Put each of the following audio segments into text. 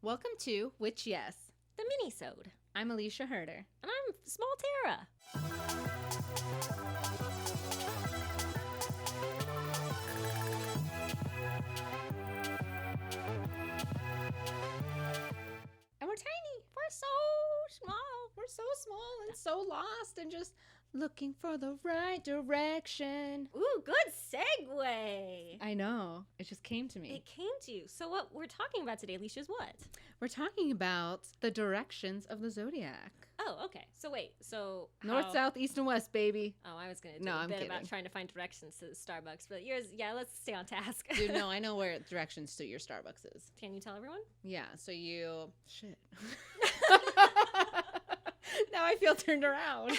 Welcome to Which Yes, The Minisode. I'm Alicia Herder. And I'm Small Terra. And we're tiny. We're so small. We're so small and so lost and just looking for the right direction. Ooh, good segue. I know. It just came to me. It came to you. So what we're talking about today, Alicia, is what? We're talking about the directions of the zodiac. Oh, okay. So wait. So North, south, east, and west, baby. Oh, I was going to do No, a I'm bit kidding. about trying to find directions to Starbucks. But yours, yeah, let's stay on task. Dude, no, I know where directions to your Starbucks is. Can you tell everyone? Yeah, so you... Shit. Now I feel turned around.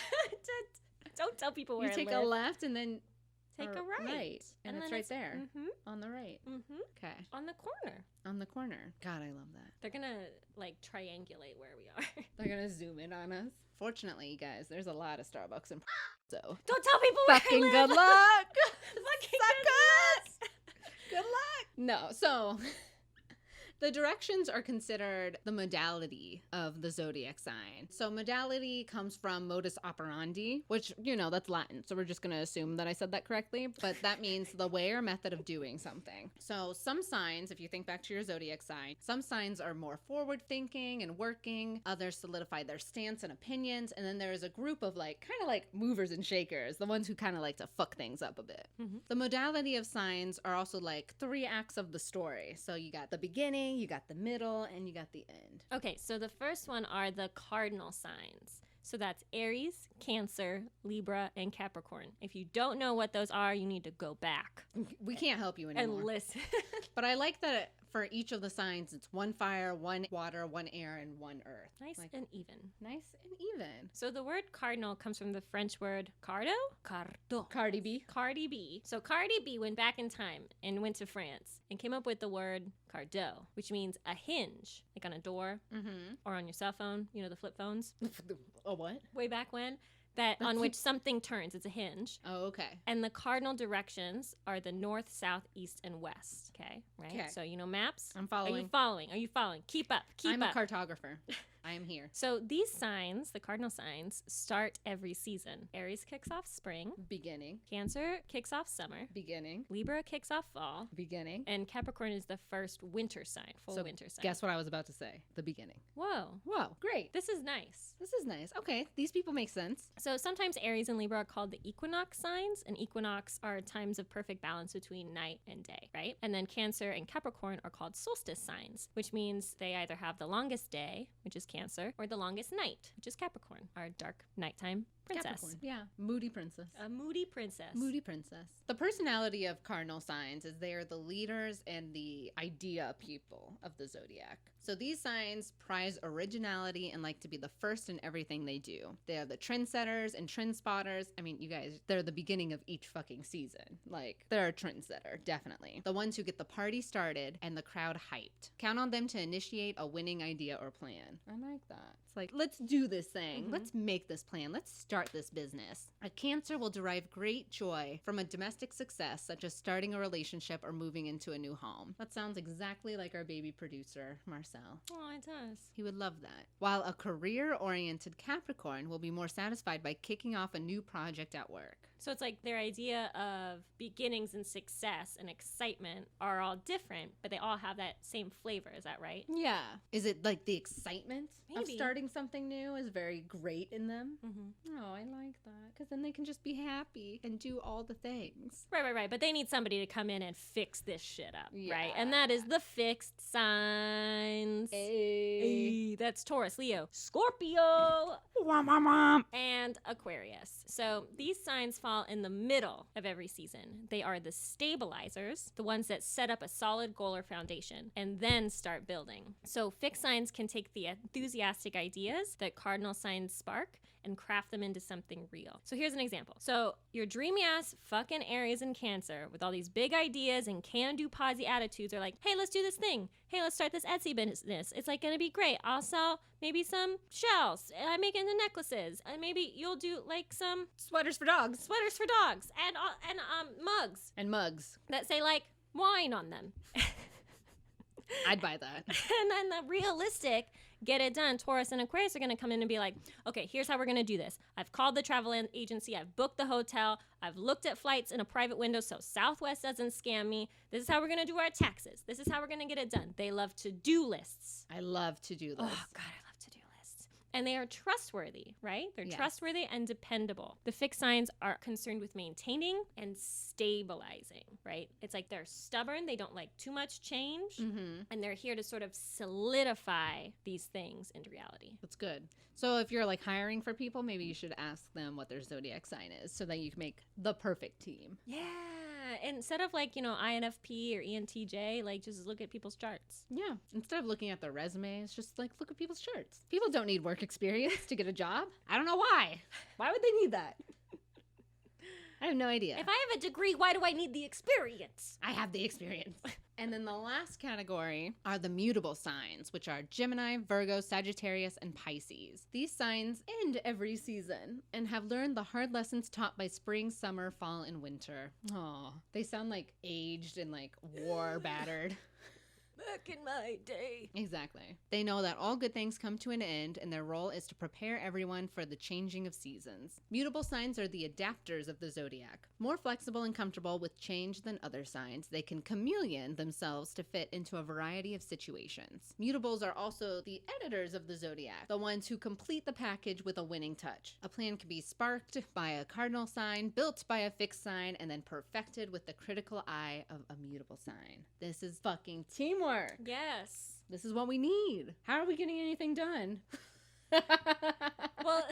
Don't tell people where You take I live. a left and then... Take a right. And it's then right there. Mm-hmm. On the right. Mm-hmm. Okay. On the corner. On the corner. God, I love that. They're going to, like, triangulate where we are. They're gonna zoom in on us. Fortunately, you guys, there's a lot of Starbucks in so Don't tell people where fucking I live. good luck. Fucking Suckers. Good luck. No, so the directions are considered the modality of the zodiac sign. So modality comes from modus operandi, which, you know, that's Latin. So we're just going to assume that I said that correctly. But that means the way or method of doing something. So some signs, if you think back to your zodiac sign, some signs are more forward thinking and working. Others solidify their stance and opinions. And then there's a group of like, kind of like movers and shakers, the ones who kind of like to fuck things up a bit. Mm-hmm. The modality of signs are also like 3 acts of the story. So you got the beginning, you got the middle, and you got the end. Okay, so the first one are the cardinal signs. So that's Aries, Cancer, Libra, and Capricorn. If you don't know what those are, you need to go back We can't help you anymore. and listen. But I like that for each of the signs, it's 1 fire, 1 water, 1 air, and 1 earth. Nice Like, and even. nice and even. So the word cardinal comes from the French word cardo? Cardo. Cardi B. Cardi B. So Cardi B went back in time and went to France and came up with the word cardo, which means a hinge, like on a door Mm-hmm. or on your cell phone, you know, the flip phones, Oh, what? way back when, that on which something turns. It's a hinge. Oh, okay. And the cardinal directions are the north, south, east, and west. Okay, right? Okay. So you know maps? I'm Are following. you following? Are you following? Keep up. Keep I'm up. a cartographer. I am here. So these signs, the cardinal signs, start every season. Aries kicks off spring. Beginning. Cancer kicks off summer. Beginning. Libra kicks off fall. Beginning. And Capricorn is the first winter sign, full So winter sign. Guess what I was about to say? The beginning. Whoa. Whoa, great. This is nice. This is nice. Okay, these people make sense. So sometimes Aries and Libra are called the equinox signs, and equinox are times of perfect balance between night and day, right? And then Cancer and Capricorn are called solstice signs, which means they either have the longest day, which is Cancer, or the longest night, which is Capricorn, our dark nighttime princess. Capricorn. Yeah. Moody princess. A moody princess. Moody princess. The personality of cardinal signs is they are the leaders and the idea people of the zodiac. So these signs prize originality and like to be the first in everything they do. They are the trendsetters and trend spotters. I mean, you guys, they're the beginning of each fucking season. Like, they're a trendsetter, definitely. The ones who get the party started and the crowd hyped. Count on them to initiate a winning idea or plan. I like that. It's like, let's do this thing. Mhm. Let's make this plan. Let's start this business. A Cancer will derive great joy from a domestic success, such as starting a relationship or moving into a new home. That sounds exactly like our baby producer, Marcel. Oh, it does. He would love that. While a career-oriented Capricorn will be more satisfied by kicking off a new project at work. So it's like their idea of beginnings and success and excitement are all different, but they all have that same flavor. Is that right? Yeah. Is it like the excitement of Maybe. starting something new is very great in them? Mm-hmm. Oh, I like that. Because then they can just be happy and do all the things. Right. But they need somebody to come in and fix this shit up, right? Yeah. And that is the fixed signs. Hey, that's Taurus, Leo, Scorpio, and Aquarius. So these signs fall in the middle of every season. They are the stabilizers, the ones that set up a solid goal or foundation, and then start building. So fixed signs can take the enthusiastic ideas that cardinal signs spark and craft them into something real. So here's an example. So your dreamy ass fucking Aries and Cancer with all these big ideas and can-do posy attitudes are like, hey, let's do this thing. Hey, let's start this Etsy business. It's like gonna be great. I'll sell maybe some shells. I make it into necklaces. And maybe you'll do like some Sweaters for dogs. and mugs And mugs. that say like wine on them. I'd buy that. And then the realistic, get it done. Taurus and Aquarius are going to come in and be like, okay, here's how we're going to do this. I've called the travel agency. I've booked the hotel. I've looked at flights in a private window so Southwest doesn't scam me. This is how we're going to do our taxes. This is how we're going to get it done. They love to-do lists. I love to-do lists. Oh, God, I love to-do lists. And they are trustworthy, right? They're trustworthy and dependable. The fixed signs are concerned with maintaining and stabilizing, right? It's like they're stubborn. They don't like too much change. And they're here to sort of solidify these things into reality. That's good. So if you're like hiring for people, maybe you should ask them what their zodiac sign is so that you can make the perfect team. Yeah. Instead of like, INFP or ENTJ, like just look at people's charts. Yeah. Instead of looking at their resumes, just like look at people's charts. People don't need work experience to get a job. I don't know why. Why would they need that? I have no idea. If I have a degree, why do I need the experience? I have the experience. And then the last category are the mutable signs, which are Gemini, Virgo, Sagittarius, and Pisces. These signs end every season and have learned the hard lessons taught by spring, summer, fall, and winter. Aw, they sound like aged and like war battered. Back in my day. Exactly. They know that all good things come to an end, and their role is to prepare everyone for the changing of seasons. Mutable signs are the adapters of the zodiac. More flexible and comfortable with change than other signs, they can chameleon themselves to fit into a variety of situations. Mutables are also the editors of the zodiac, the ones who complete the package with a winning touch. A plan can be sparked by a cardinal sign, built by a fixed sign, and then perfected with the critical eye of a mutable sign. This is fucking teamwork. Yes. This is what we need. How are we getting anything done? Well,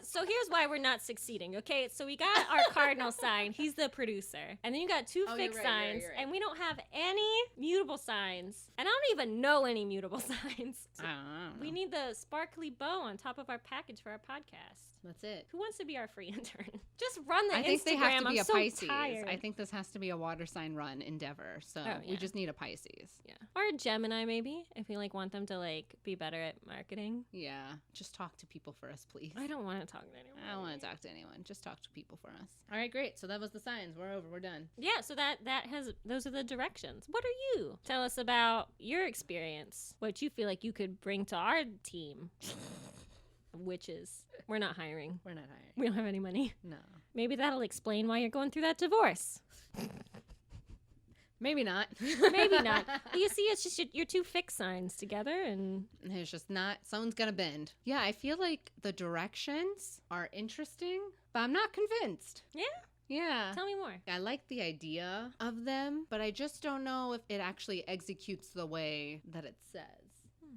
so here's why we're not succeeding, okay? So we got our cardinal sign. He's the producer. And then you got two fixed signs. You're right. And we don't have any mutable signs. And I don't even know any mutable signs. So I don't know. we need the sparkly bow on top of our package for our podcast. That's it. Who wants to be our free intern? Just run the Instagram. I think they have to be I'm a so Pisces. tired. I think this has to be a water sign run endeavor. So we just need a Pisces. Yeah. Or a Gemini maybe, if we want them to be better at marketing. Yeah. Just talk to people for us, please. I don't want to talk to anyone. I don't want to talk to anyone. Just talk to people for us. All right, great. So that was the signs. We're over. We're done. Yeah, so those are the directions. What are you? Tell us about your experience. What you feel like you could bring to our team. Witches. We're not hiring. We're not hiring. We don't have any money. No. Maybe that'll explain why you're going through that divorce. Maybe not. Maybe not. Well, you see, it's just your two fixed signs together, and it's just not. Someone's gonna bend. Yeah, I feel like the directions are interesting, but I'm not convinced. Yeah. Yeah. Tell me more. I like the idea of them, but I just don't know if it actually executes the way that it says.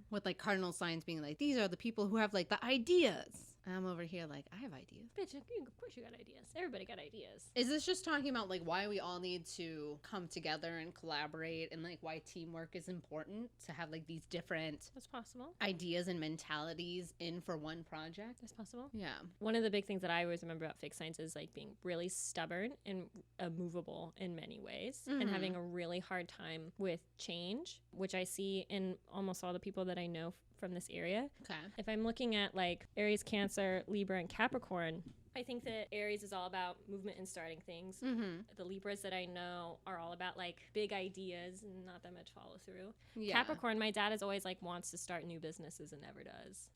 With cardinal signs being these are the people who have the ideas. I'm over here I have ideas. Bitch, of course you got ideas. Everybody got ideas. Is this just talking about why we all need to come together and collaborate and why teamwork is important to have these different That's possible. ideas and mentalities in for one project? That's possible. Yeah. One of the big things that I always remember about fixed signs is being really stubborn and immovable in many ways and having a really hard time with change, which I see in almost all the people that I know from this area. Okay. If I'm looking at Aries, Cancer, Libra, and Capricorn, I think that Aries is all about movement and starting things. Mm-hmm. The Libras that I know are all about big ideas and not that much follow through. Yeah. Capricorn, my dad is always wants to start new businesses and never does.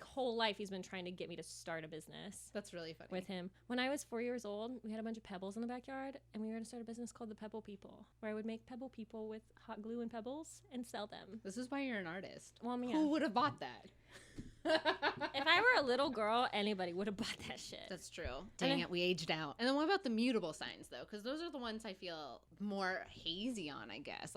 Whole life he's been trying to get me to start a business. That's really funny. With him. When I was 4 years old, we had a bunch of pebbles in the backyard and we were going to start a business called the Pebble People, where I would make pebble people with hot glue and pebbles and sell them. This is why you're an artist. Well, yeah. Who would have bought that? If I were a little girl, anybody would have bought that shit. That's true. Dang it, we aged out. And then what about the mutable signs, though? Because those are the ones I feel more hazy on, I guess.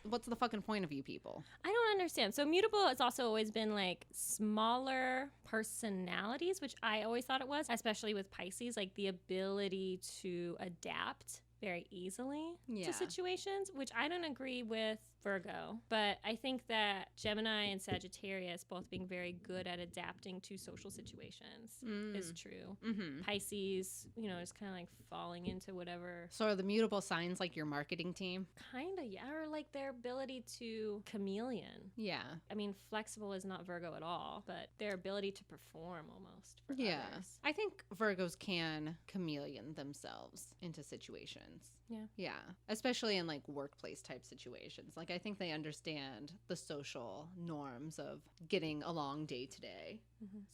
What's the fucking point of you people? I don't understand. So mutable has also always been smaller personalities, which I always thought it was, especially with Pisces, the ability to adapt very easily to situations, which I don't agree with Virgo. But I think that Gemini and Sagittarius both being very good at adapting to social situations is true. Mm-hmm. Pisces, is kind of falling into whatever. So are the mutable signs your marketing team? Kind of, yeah. Or their ability to chameleon. Yeah. I mean, flexible is not Virgo at all, but their ability to perform almost for others. I think Virgos can chameleon themselves into situations. Yeah. Especially in like workplace type situations. Like I think they understand the social norms of getting along day to day.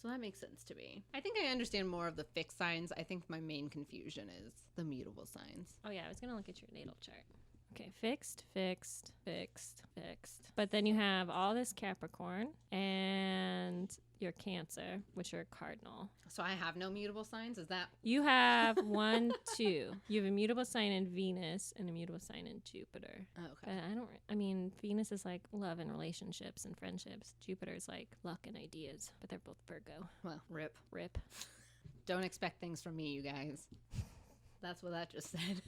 So that makes sense to me. I think I understand more of the fixed signs. I think my main confusion is the mutable signs. Oh, yeah. I was going to look at your natal chart. Okay, fixed, fixed, fixed, fixed. But then you have all this Capricorn and your Cancer, which are Cardinal. So I have no mutable signs? Is that? You have 1, 2. You have a mutable sign in Venus and a mutable sign in Jupiter. Oh, okay. But Venus is like love and relationships and friendships. Jupiter's like luck and ideas, but they're both Virgo. Well, rip. Rip. Don't expect things from me, you guys. That's what that just said.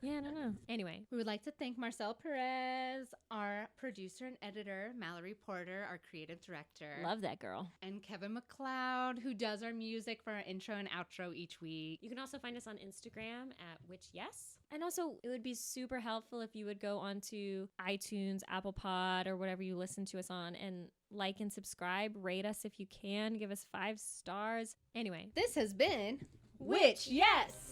Yeah, I don't know. Anyway. We would like to thank Marcel Pérez, our producer and editor, Mallory Porter, our creative director. Love that girl. And Kevin MacLeod, who does our music for our intro and outro each week. You can also find us on Instagram at WitchYes. And also, it would be super helpful if you would go onto iTunes, Apple Pod, or whatever you listen to us on and like and subscribe. Rate us if you can. Give us 5 stars. Anyway. This has been WitchYes.